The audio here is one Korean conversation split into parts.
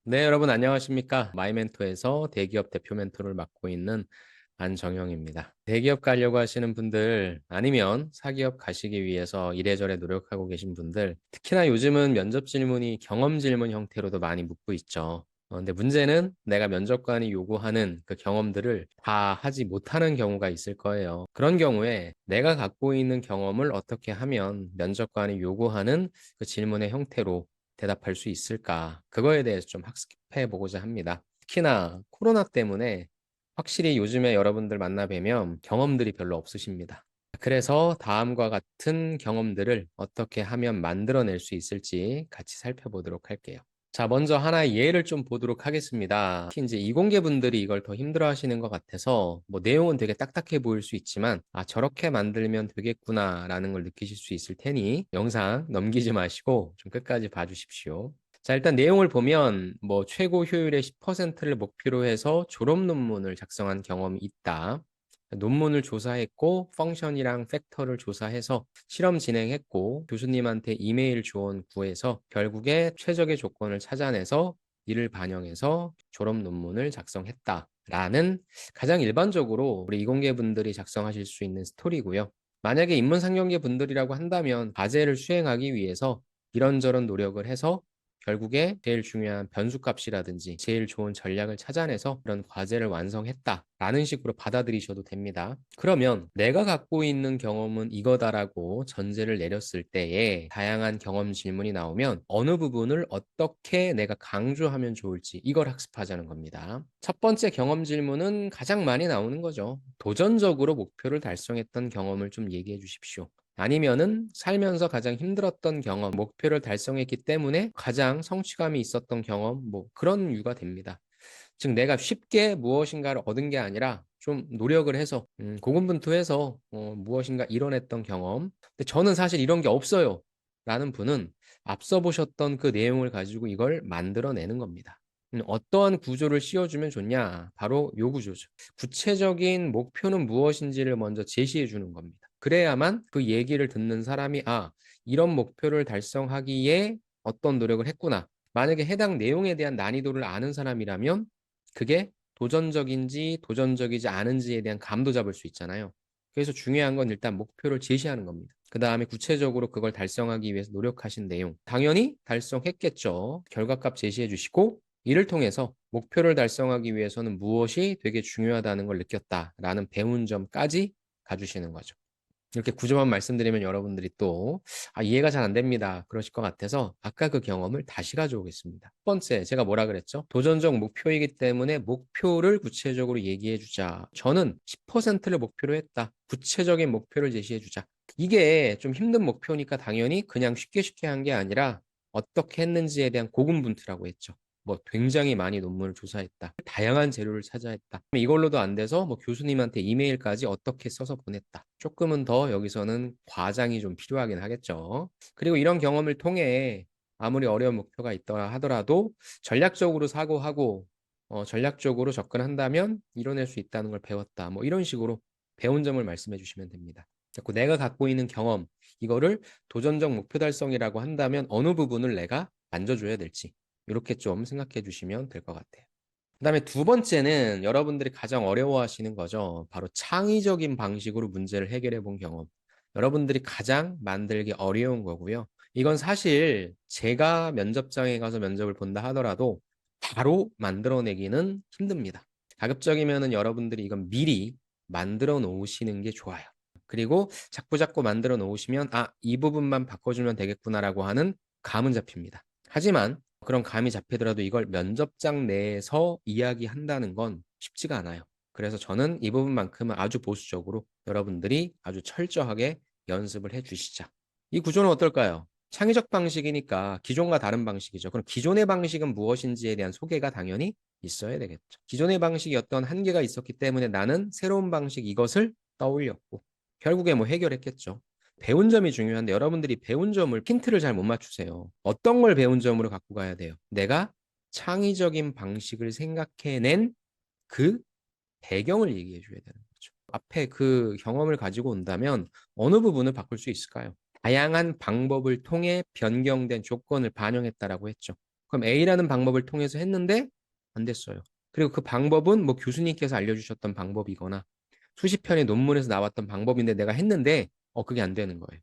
네, 여러분 안녕하십니까? 마이멘토에서 대기업 대표 멘토를 맡고 있는 안정형입니다. 대기업 가려고 하시는 분들 아니면 사기업 가시기 위해서 이래저래 노력하고 계신 분들, 특히나 요즘은 면접 질문이 경험 질문 형태로도 많이 묻고 있죠. 근데 문제는 내가 면접관이 요구하는 그 경험들을 다 하지 못하는 경우가 있을 거예요. 그런 경우에 내가 갖고 있는 경험을 어떻게 하면 면접관이 요구하는 그 질문의 형태로 대답할 수 있을까? 그거에 대해서 좀 학습해 보고자 합니다. 특히나 코로나 때문에 확실히 요즘에 여러분들 만나 뵈면 경험들이 별로 없으십니다. 그래서 다음과 같은 경험들을 어떻게 하면 만들어낼 수 있을지 같이 살펴보도록 할게요. 자, 먼저 하나의 예를 좀 보도록 하겠습니다. 특히 이제 이공계 분들이 이걸 더 힘들어 하시는 것 같아서 뭐 내용은 되게 딱딱해 보일 수 있지만 저렇게 만들면 되겠구나라는 걸 느끼실 수 있을 테니 영상 넘기지 마시고 좀 끝까지 봐주십시오. 자, 일단 내용을 보면 뭐 최고 효율의 10%를 목표로 해서 졸업 논문을 작성한 경험이 있다. 논문을 조사했고 펑션이랑 팩터를 조사해서 실험 진행했고 교수님한테 이메일 조언 구해서 결국에 최적의 조건을 찾아내서 이를 반영해서 졸업 논문을 작성했다. 라는 가장 일반적으로 우리 이공계 분들이 작성하실 수 있는 스토리고요. 만약에 인문상경계 분들이라고 한다면 과제를 수행하기 위해서 이런저런 노력을 해서 결국에 제일 중요한 변수값이라든지 제일 좋은 전략을 찾아내서 그런 과제를 완성했다라는 식으로 받아들이셔도 됩니다. 그러면 내가 갖고 있는 경험은 이거다라고 전제를 내렸을 때에 다양한 경험 질문이 나오면 어느 부분을 어떻게 내가 강조하면 좋을지 이걸 학습하자는 겁니다. 첫 번째 경험 질문은 가장 많이 나오는 거죠. 도전적으로 목표를 달성했던 경험을 좀 얘기해 주십시오. 아니면은 살면서 가장 힘들었던 경험, 목표를 달성했기 때문에 가장 성취감이 있었던 경험, 뭐 그런 이유가 됩니다. 즉 내가 쉽게 무엇인가를 얻은 게 아니라 좀 노력을 해서 고군분투해서 무엇인가 이뤄냈던 경험. 근데 저는 사실 이런 게 없어요. 라는 분은 앞서 보셨던 그 내용을 가지고 이걸 만들어내는 겁니다. 어떠한 구조를 씌워주면 좋냐? 바로 요 구조죠. 구체적인 목표는 무엇인지를 먼저 제시해 주는 겁니다. 그래야만 그 얘기를 듣는 사람이 이런 목표를 달성하기에 어떤 노력을 했구나. 만약에 해당 내용에 대한 난이도를 아는 사람이라면 그게 도전적인지 도전적이지 않은지에 대한 감도 잡을 수 있잖아요. 그래서 중요한 건 일단 목표를 제시하는 겁니다. 그 다음에 구체적으로 그걸 달성하기 위해서 노력하신 내용. 당연히 달성했겠죠. 결과값 제시해 주시고 이를 통해서 목표를 달성하기 위해서는 무엇이 되게 중요하다는 걸 느꼈다라는 배운 점까지 가주시는 거죠. 이렇게 구조만 말씀드리면 여러분들이 또 이해가 잘 안 됩니다. 그러실 것 같아서 아까 그 경험을 다시 가져오겠습니다. 첫 번째, 제가 뭐라 그랬죠? 도전적 목표이기 때문에 목표를 구체적으로 얘기해 주자. 저는 10%를 목표로 했다. 구체적인 목표를 제시해 주자. 이게 좀 힘든 목표니까 당연히 그냥 쉽게 쉽게 한 게 아니라 어떻게 했는지에 대한 고군분투라고 했죠. 뭐 굉장히 많이 논문을 조사했다. 다양한 재료를 찾아했다. 이걸로도 안 돼서 뭐 교수님한테 이메일까지 어떻게 써서 보냈다. 조금은 더 여기서는 과장이 좀 필요하긴 하겠죠. 그리고 이런 경험을 통해 아무리 어려운 목표가 있더라 하더라도 전략적으로 사고하고 전략적으로 접근한다면 이뤄낼 수 있다는 걸 배웠다. 뭐 이런 식으로 배운 점을 말씀해 주시면 됩니다. 자꾸 내가 갖고 있는 경험, 이거를 도전적 목표 달성이라고 한다면 어느 부분을 내가 만져줘야 될지 이렇게 좀 생각해 주시면 될 것 같아요. 그다음에 두 번째는 여러분들이 가장 어려워하시는 거죠. 바로 창의적인 방식으로 문제를 해결해 본 경험. 여러분들이 가장 만들기 어려운 거고요. 이건 사실 제가 면접장에 가서 면접을 본다 하더라도 바로 만들어내기는 힘듭니다. 가급적이면은 여러분들이 이건 미리 만들어 놓으시는 게 좋아요. 그리고 자꾸자꾸 만들어 놓으시면 이 부분만 바꿔주면 되겠구나라고 하는 감은 잡힙니다. 하지만 그런 감이 잡히더라도 이걸 면접장 내에서 이야기한다는 건 쉽지가 않아요. 그래서 저는 이 부분만큼은 아주 보수적으로 여러분들이 아주 철저하게 연습을 해 주시자. 이 구조는 어떨까요? 창의적 방식이니까 기존과 다른 방식이죠. 그럼 기존의 방식은 무엇인지에 대한 소개가 당연히 있어야 되겠죠. 기존의 방식이 어떤 한계가 있었기 때문에 나는 새로운 방식 이것을 떠올렸고 결국에 뭐 해결했겠죠. 배운 점이 중요한데 여러분들이 배운 점을 힌트를 잘 못 맞추세요. 어떤 걸 배운 점으로 갖고 가야 돼요? 내가 창의적인 방식을 생각해낸 그 배경을 얘기해 줘야 되는 거죠. 앞에 그 경험을 가지고 온다면 어느 부분을 바꿀 수 있을까요? 다양한 방법을 통해 변경된 조건을 반영했다라고 했죠. 그럼 A라는 방법을 통해서 했는데 안 됐어요. 그리고 그 방법은 뭐 교수님께서 알려주셨던 방법이거나 수십 편의 논문에서 나왔던 방법인데 내가 했는데 그게 안 되는 거예요.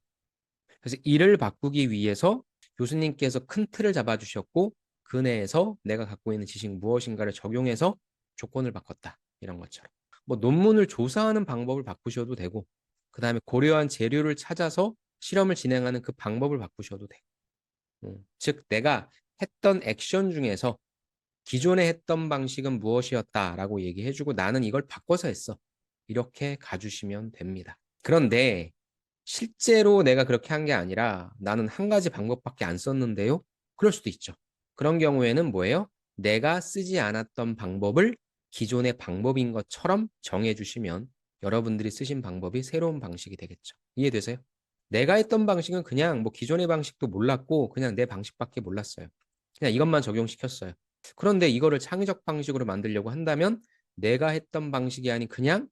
그래서 이를 바꾸기 위해서 교수님께서 큰 틀을 잡아주셨고 그 내에서 내가 갖고 있는 지식 무엇인가를 적용해서 조건을 바꿨다. 이런 것처럼. 뭐 논문을 조사하는 방법을 바꾸셔도 되고 그 다음에 고려한 재료를 찾아서 실험을 진행하는 그 방법을 바꾸셔도 돼요. 즉 내가 했던 액션 중에서 기존에 했던 방식은 무엇이었다라고 얘기해주고 나는 이걸 바꿔서 했어. 이렇게 가주시면 됩니다. 그런데 실제로 내가 그렇게 한 게 아니라 나는 한 가지 방법밖에 안 썼는데요. 그럴 수도 있죠. 그런 경우에는 뭐예요? 내가 쓰지 않았던 방법을 기존의 방법인 것처럼 정해주시면 여러분들이 쓰신 방법이 새로운 방식이 되겠죠. 이해되세요? 내가 했던 방식은 그냥 뭐 기존의 방식도 몰랐고 그냥 내 방식밖에 몰랐어요. 그냥 이것만 적용시켰어요. 그런데 이거를 창의적 방식으로 만들려고 한다면 내가 했던 방식이 아닌 그냥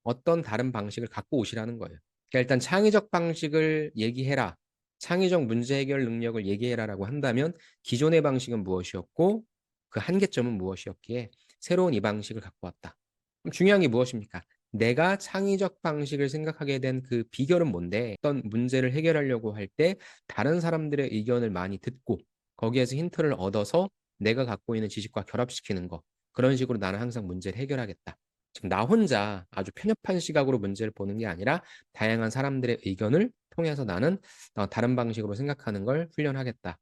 어떤 다른 방식을 갖고 오시라는 거예요. 그러니까 일단 창의적 방식을 얘기해라. 창의적 문제 해결 능력을 얘기해라라고 한다면 기존의 방식은 무엇이었고 그 한계점은 무엇이었기에 새로운 이 방식을 갖고 왔다. 그럼 중요한 게 무엇입니까? 내가 창의적 방식을 생각하게 된 그 비결은 뭔데? 어떤 문제를 해결하려고 할 때 다른 사람들의 의견을 많이 듣고 거기에서 힌트를 얻어서 내가 갖고 있는 지식과 결합시키는 거. 그런 식으로 나는 항상 문제를 해결하겠다. 지금 나 혼자 아주 편협한 시각으로 문제를 보는 게 아니라 다양한 사람들의 의견을 통해서 나는 다른 방식으로 생각하는 걸 훈련하겠다.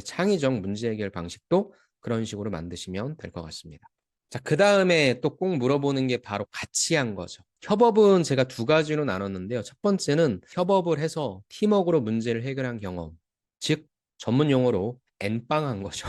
창의적 문제 해결 방식도 그런 식으로 만드시면 될 것 같습니다. 자, 그 다음에 또 꼭 물어보는 게 바로 같이 한 거죠. 협업은 제가 두 가지로 나눴는데요. 첫 번째는 협업을 해서 팀워크로 문제를 해결한 경험. 즉, 전문 용어로 N빵한 거죠.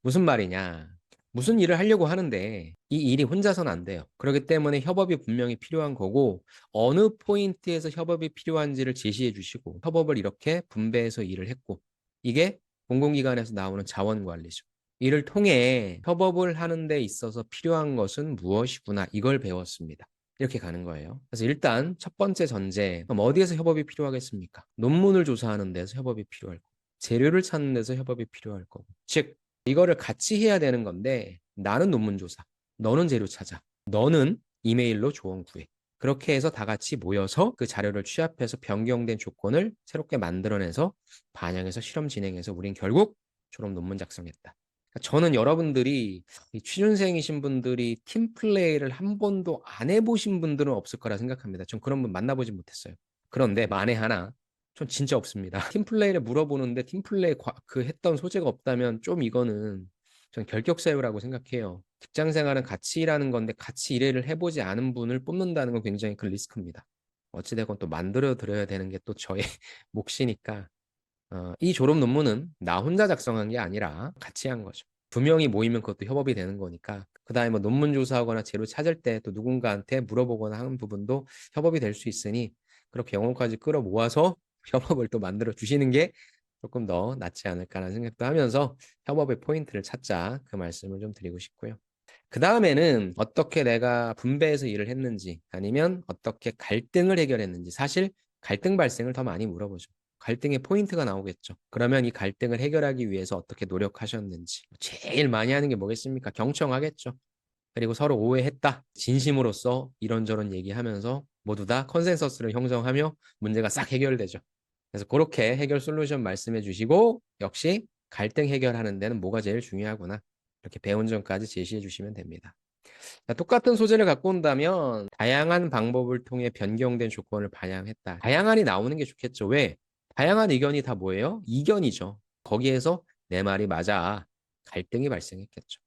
무슨 말이냐. 무슨 일을 하려고 하는데 이 일이 혼자서는 안 돼요. 그렇기 때문에 협업이 분명히 필요한 거고 어느 포인트에서 협업이 필요한지를 제시해 주시고 협업을 이렇게 분배해서 일을 했고 이게 공공기관에서 나오는 자원관리죠. 이를 통해 협업을 하는 데 있어서 필요한 것은 무엇이구나 이걸 배웠습니다. 이렇게 가는 거예요. 그래서 일단 첫 번째 전제, 그럼 어디에서 협업이 필요하겠습니까? 논문을 조사하는 데서 협업이 필요할 거고 재료를 찾는 데서 협업이 필요할 거고 즉 이거를 같이 해야 되는 건데 나는 논문 조사, 너는 재료 찾아, 너는 이메일로 조언 구해. 그렇게 해서 다 같이 모여서 그 자료를 취합해서 변경된 조건을 새롭게 만들어내서 반영해서 실험 진행해서 우린 결국 졸업 논문 작성했다. 그러니까 저는 여러분들이 취준생이신 분들이 팀플레이를 한 번도 안 해보신 분들은 없을 거라 생각합니다. 전 그런 분 만나보지 못했어요. 그런데 만에 하나 전 진짜 없습니다. 팀플레이를 물어보는데 팀플레이 그 했던 소재가 없다면 좀 이거는 전 결격사유라고 생각해요. 직장 생활은 같이 일하는 건데 같이 일을 해보지 않은 분을 뽑는다는 건 굉장히 큰 리스크입니다. 어찌되건 또 만들어 드려야 되는 게 또 저의 몫이니까 이 졸업 논문은 나 혼자 작성한 게 아니라 같이 한 거죠. 두 명이 모이면 그것도 협업이 되는 거니까 그 다음에 뭐 논문 조사하거나 재료 찾을 때 또 누군가한테 물어보거나 하는 부분도 협업이 될 수 있으니 그렇게 영혼까지 끌어모아서 협업을 또 만들어 주시는 게 조금 더 낫지 않을까라는 생각도 하면서 협업의 포인트를 찾자 그 말씀을 좀 드리고 싶고요. 그 다음에는 어떻게 내가 분배해서 일을 했는지 아니면 어떻게 갈등을 해결했는지 사실 갈등 발생을 더 많이 물어보죠. 갈등의 포인트가 나오겠죠. 그러면 이 갈등을 해결하기 위해서 어떻게 노력하셨는지 제일 많이 하는 게 뭐겠습니까? 경청하겠죠. 그리고 서로 오해했다. 진심으로서 이런저런 얘기하면서 모두 다 컨센서스를 형성하며 문제가 싹 해결되죠. 그래서 그렇게 해결 솔루션 말씀해 주시고 역시 갈등 해결하는 데는 뭐가 제일 중요하구나. 이렇게 배운 점까지 제시해 주시면 됩니다. 자, 똑같은 소재를 갖고 온다면 다양한 방법을 통해 변경된 조건을 반영했다. 다양한이 나오는 게 좋겠죠. 왜? 다양한 의견이 다 뭐예요? 이견이죠. 거기에서 내 말이 맞아. 갈등이 발생했겠죠.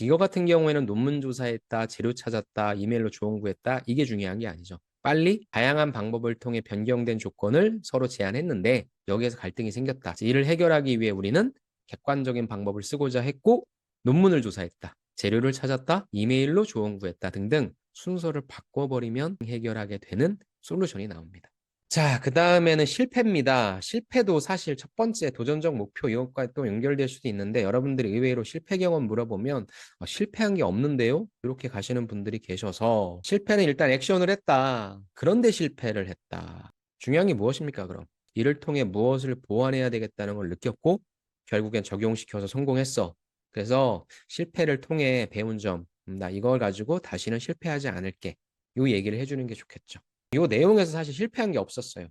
이거 같은 경우에는 논문 조사했다, 재료 찾았다, 이메일로 조언 구했다. 이게 중요한 게 아니죠. 빨리 다양한 방법을 통해 변경된 조건을 서로 제안했는데 여기에서 갈등이 생겼다. 이를 해결하기 위해 우리는 객관적인 방법을 쓰고자 했고 논문을 조사했다. 재료를 찾았다. 이메일로 조언 구했다 등등 순서를 바꿔버리면 해결하게 되는 솔루션이 나옵니다. 자, 그 다음에는 실패입니다. 실패도 사실 첫 번째 도전적 목표 이것과 또 연결될 수도 있는데 여러분들이 의외로 실패 경험 물어보면 실패한 게 없는데요? 이렇게 가시는 분들이 계셔서 실패는 일단 액션을 했다. 그런데 실패를 했다. 중요한 게 무엇입니까, 그럼? 이를 통해 무엇을 보완해야 되겠다는 걸 느꼈고 결국엔 적용시켜서 성공했어. 그래서 실패를 통해 배운 점, 나 이걸 가지고 다시는 실패하지 않을게. 요 얘기를 해주는 게 좋겠죠. 요 내용에서 사실 실패한 게 없었어요.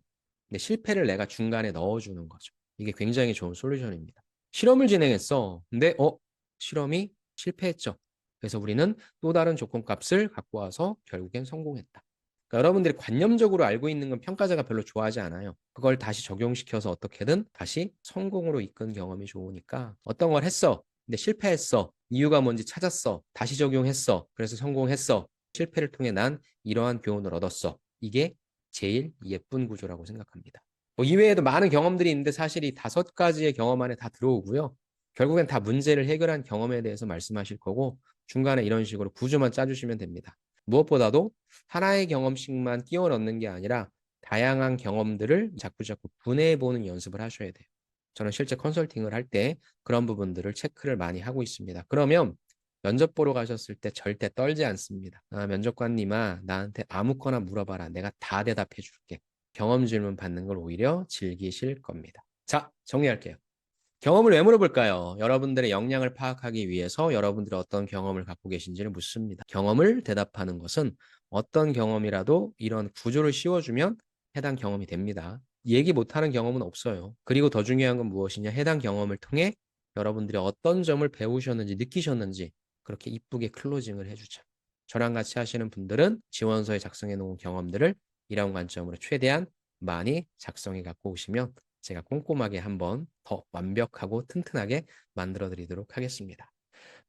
근데 실패를 내가 중간에 넣어주는 거죠. 이게 굉장히 좋은 솔루션입니다. 실험을 진행했어. 근데 실험이 실패했죠. 그래서 우리는 또 다른 조건값을 갖고 와서 결국엔 성공했다. 그러니까 여러분들이 관념적으로 알고 있는 건 평가자가 별로 좋아하지 않아요. 그걸 다시 적용시켜서 어떻게든 다시 성공으로 이끈 경험이 좋으니까 어떤 걸 했어. 근데 실패했어. 이유가 뭔지 찾았어. 다시 적용했어. 그래서 성공했어. 실패를 통해 난 이러한 교훈을 얻었어. 이게 제일 예쁜 구조라고 생각합니다. 뭐 이외에도 많은 경험들이 있는데 사실 이 5가지의 경험 안에 다 들어오고요. 결국엔 다 문제를 해결한 경험에 대해서 말씀하실 거고 중간에 이런 식으로 구조만 짜주시면 됩니다. 무엇보다도 하나의 경험씩만 끼워 넣는 게 아니라 다양한 경험들을 자꾸자꾸 분해해보는 연습을 하셔야 돼요. 저는 실제 컨설팅을 할 때 그런 부분들을 체크를 많이 하고 있습니다. 그러면 면접 보러 가셨을 때 절대 떨지 않습니다. 면접관님아, 나한테 아무거나 물어봐라. 내가 다 대답해 줄게. 경험 질문 받는 걸 오히려 즐기실 겁니다. 자, 정리할게요. 경험을 왜 물어볼까요? 여러분들의 역량을 파악하기 위해서 여러분들이 어떤 경험을 갖고 계신지를 묻습니다. 경험을 대답하는 것은 어떤 경험이라도 이런 구조를 씌워주면 해당 경험이 됩니다. 얘기 못하는 경험은 없어요. 그리고 더 중요한 건 무엇이냐? 해당 경험을 통해 여러분들이 어떤 점을 배우셨는지 느끼셨는지 그렇게 이쁘게 클로징을 해주죠. 저랑 같이 하시는 분들은 지원서에 작성해 놓은 경험들을 이런 관점으로 최대한 많이 작성해 갖고 오시면 제가 꼼꼼하게 한번 더 완벽하고 튼튼하게 만들어 드리도록 하겠습니다.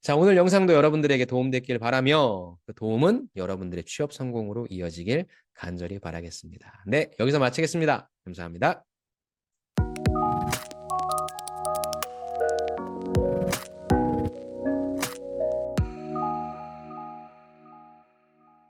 자, 오늘 영상도 여러분들에게 도움됐길 바라며 그 도움은 여러분들의 취업 성공으로 이어지길 간절히 바라겠습니다. 네, 여기서 마치겠습니다. 감사합니다.